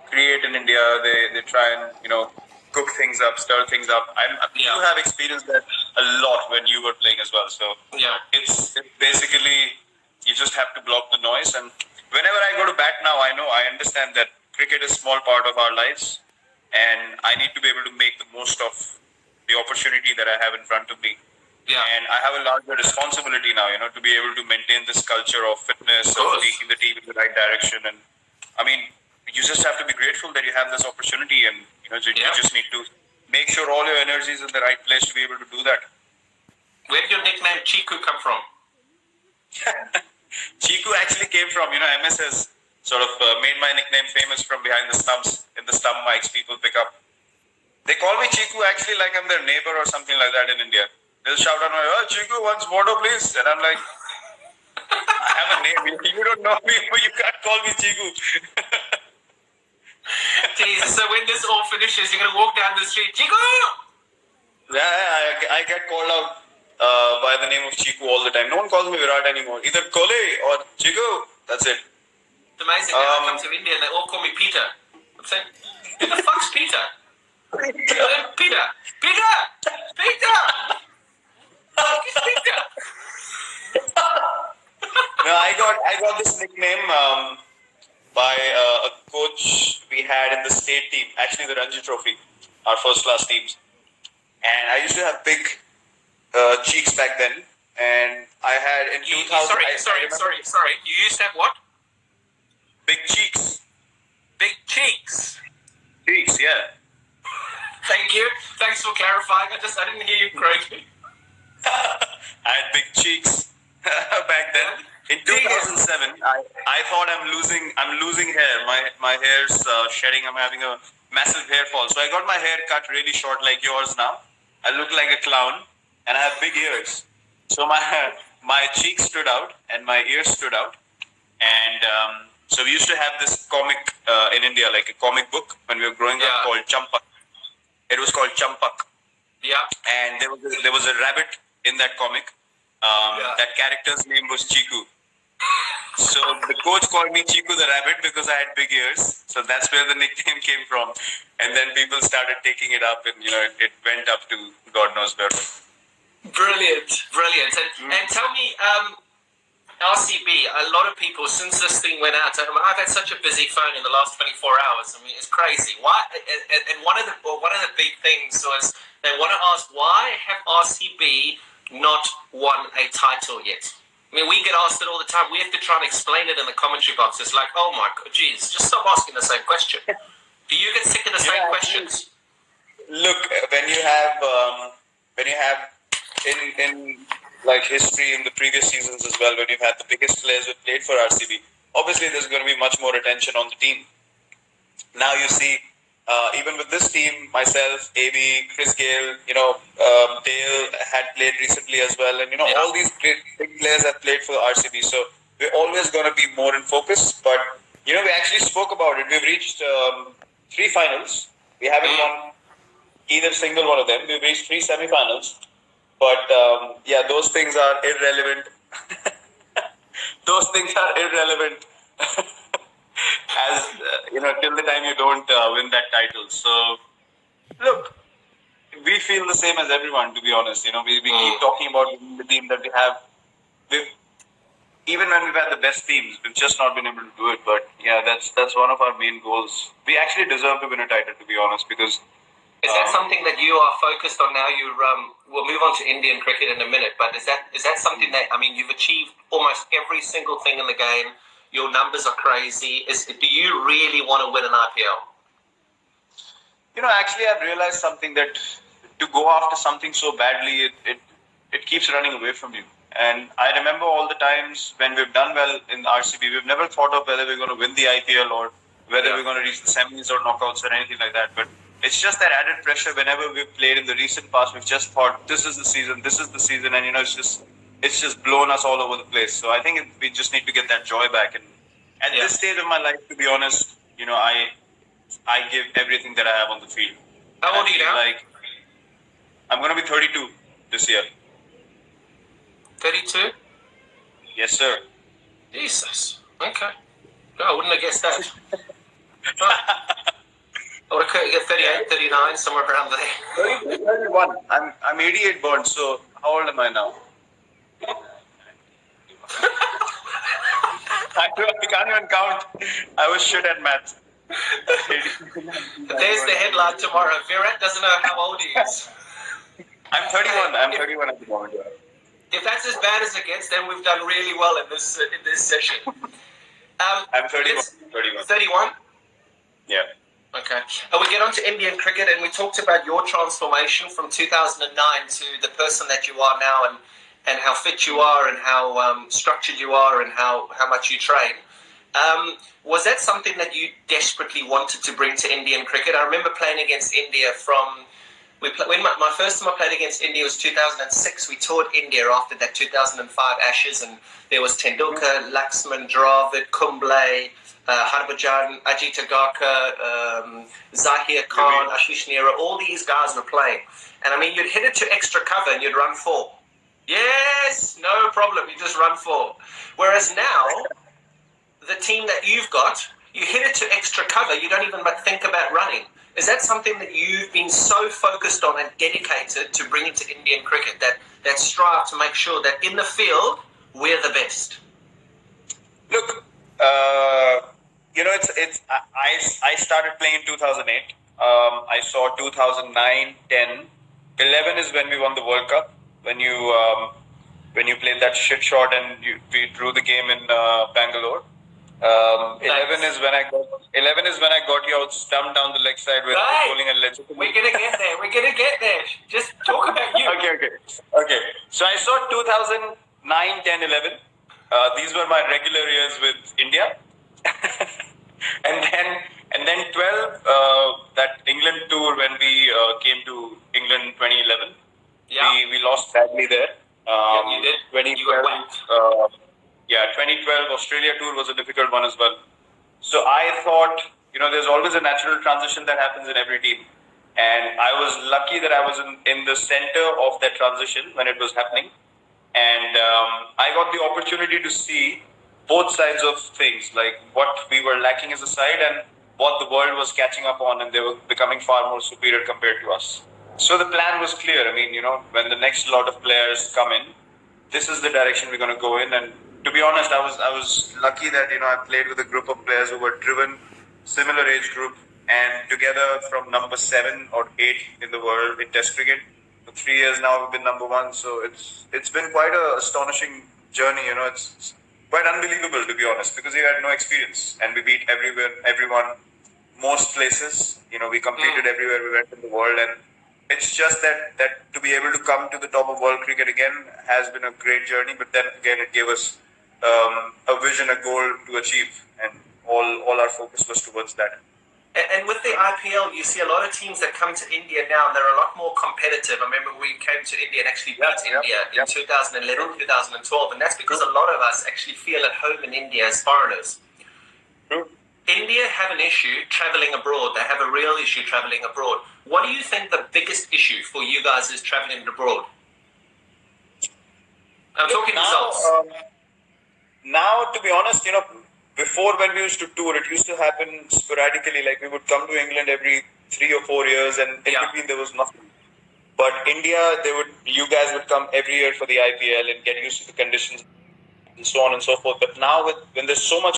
create in India. They try and cook things up, stir things up. You have experienced that a lot when you were playing as well. So it's basically you just have to block the noise. And whenever I go to bat now, I understand that cricket is a small part of our lives, and I need to be able to make the most of the opportunity that I have in front of me. Yeah. And I have a larger responsibility now, to be able to maintain this culture of fitness, of taking the team in the right direction. And I mean, you just have to be grateful that you have this opportunity, and you just need to make sure all your energy is in the right place to be able to do that. Where did your nickname Chiku come from? Chiku actually came from, MS has sort of made my nickname famous from behind the stumps. In the stump mics, people pick up. They call me Chiku actually like I'm their neighbor or something like that in India. They'll shout out, "Oh, Chiku, once water, please." And I'm like, I have a name. You don't know me, but you can't call me Chiku. Jesus, so when this all finishes, you're going to walk down the street, Chiku! Yeah, I get called out by the name of Chiku all the time. No one calls me Virat anymore. Either kohli or Chiku. That's it. It's amazing. I come to India and they all call me Peter. I'm saying, who the fuck's Peter? Peter! Peter! Peter! Peter! No, I got this nickname by a coach we had in the state team, actually the Ranji Trophy, our first class teams. And I used to have big cheeks back then. And I had in 2000. Sorry. You used to have what? Big cheeks. Big cheeks. Cheeks, yeah. Thank you. Thanks for clarifying. I didn't hear you correctly. I had big cheeks back then. In 2007, I thought I'm losing hair. My hair's shedding. I'm having a massive hair fall. So I got my hair cut really short like yours now. I look like a clown and I have big ears. So my cheeks stood out and my ears stood out. And so we used to have this comic in India, like a comic book when we were growing up called Champak. It was called Champak. Yeah. And there was a rabbit in that comic. That character's name was Chiku. So the coach called me Chiku the rabbit because I had big ears. So that's where the nickname came from. And then people started taking it up and, it went up to God knows where. Brilliant. And tell me, RCB, a lot of people, since this thing went out, I've had such a busy phone in the last 24 hours. I mean, it's crazy. Why? And one of the big things was they want to ask, why have RCB not won a title yet? I mean, we get asked it all the time. We have to try and explain it in the commentary box. It's like, oh my God, geez, just stop asking the same question. Do you get sick of the same questions? Look, when you have in like history in the previous seasons as well, when you've had the biggest players who played for RCB, obviously there's going to be much more attention on the team. Now you see, even with this team, myself, AB, Chris Gale, Dale had played recently as well, and all these big players have played for the RCB. So we're always going to be more in focus. But we actually spoke about it. We've reached 3 finals. We haven't won either single one of them. We've reached 3 semi-finals. But those things are irrelevant. Those things are irrelevant. As till the time you don't win that title. So, look, we feel the same as everyone, to be honest. We keep talking about the team that we have. Even when we've had the best teams, we've just not been able to do it. But that's one of our main goals. We actually deserve to win a title, to be honest, because. Is that something that you are focused on now? We'll move on to Indian cricket in a minute, but is that something that, you've achieved almost every single thing in the game. Your numbers are crazy. Do you really want to win an IPL? Actually, I've realized something, that to go after something so badly, it keeps running away from you. And I remember all the times when we've done well in RCB, we've never thought of whether we're going to win the IPL or whether we're going to reach the semis or knockouts or anything like that. But it's just that added pressure whenever we've played in the recent past. We've just thought, this is the season, and it's just blown us all over the place. So I think we just need to get that joy back. And at this stage of my life, to be honest, I give everything that I have on the field. How old are you now? I'm going to be 32 this year. 32? Yes, sir. Jesus. Okay. No, I wouldn't have guessed that. Or 38, 39, somewhere around there. 31. I'm 88 born, so how old am I now? I can't even count. I was shit at maths. There's the headline tomorrow. Virat doesn't know how old he is. I'm 31. I'm 31 at the moment. If that's as bad as it gets, then we've done really well in this session. I'm 31. 31? Yeah. Okay. We get on to Indian cricket, and we talked about your transformation from 2009 to the person that you are now, and how fit you are, and how structured you are, and how much you train. Was that something that you desperately wanted to bring to Indian cricket? I remember playing against India when my first time I played against India was 2006. We toured India after that 2005 Ashes, and there was Tendulkar, Laxman, Dravid, Kumble, Harbhajan, Ajit Agarkar, Zahir Khan, Ashish Nehra. All these guys were playing. And I mean, you'd hit it to extra cover and you'd run 4. Yes, no problem. You just run 4. Whereas now, the team that you've got, you hit it to extra cover. You don't even think about running. Is that something that you've been so focused on and dedicated to bringing to Indian cricket, that strive to make sure that in the field, we're the best? Look, I started playing in 2008. I saw 2009, 10, 11 is when we won the World Cup. When you played that shit shot and we drew the game in Bangalore. 11 is when I got you out stumped down the leg side with bowling a legitimate. We're gonna get there. Just talk about you. Okay. So I saw 2009, 10, 11. These were my regular years with India. and then 12, that England tour when we came to England 2011. Yeah. We lost badly there. You did. 2012. 2012 Australia tour was a difficult one as well. So I thought, there's always a natural transition that happens in every team. And I was lucky that I was in the center of that transition when it was happening. And I got the opportunity to see both sides of things, like what we were lacking as a side and what the world was catching up on, and they were becoming far more superior compared to us. So the plan was clear. I mean, when the next lot of players come in, this is the direction we're going to go in. And to be honest, I was lucky that I played with a group of players who were driven, similar age group, and together from number 7 or 8 in the world in Test cricket. For 3 years now, we've been number 1. So it's been quite an astonishing journey. It's quite unbelievable, to be honest, because we had no experience and we beat everyone, most places. We competed everywhere we went in the world, and it's just that to be able to come to the top of world cricket again has been a great journey. But then again, it gave us a vision, a goal to achieve, and all our focus was towards that. And with the IPL, you see a lot of teams that come to India now, and they're a lot more competitive. I remember we came to India and actually beat India in 2011, 2012, and that's because a lot of us actually feel at home in India as foreigners. True. India have an issue traveling abroad. They have a real issue traveling abroad. What do you think the biggest issue for you guys is traveling abroad? I'm talking results. Now, to be honest, before when we used to tour, it used to happen sporadically. Like we would come to England every 3 or 4 years, and in between there was nothing. But India, you guys would come every year for the IPL and get used to the conditions and so on and so forth. But now when there's so much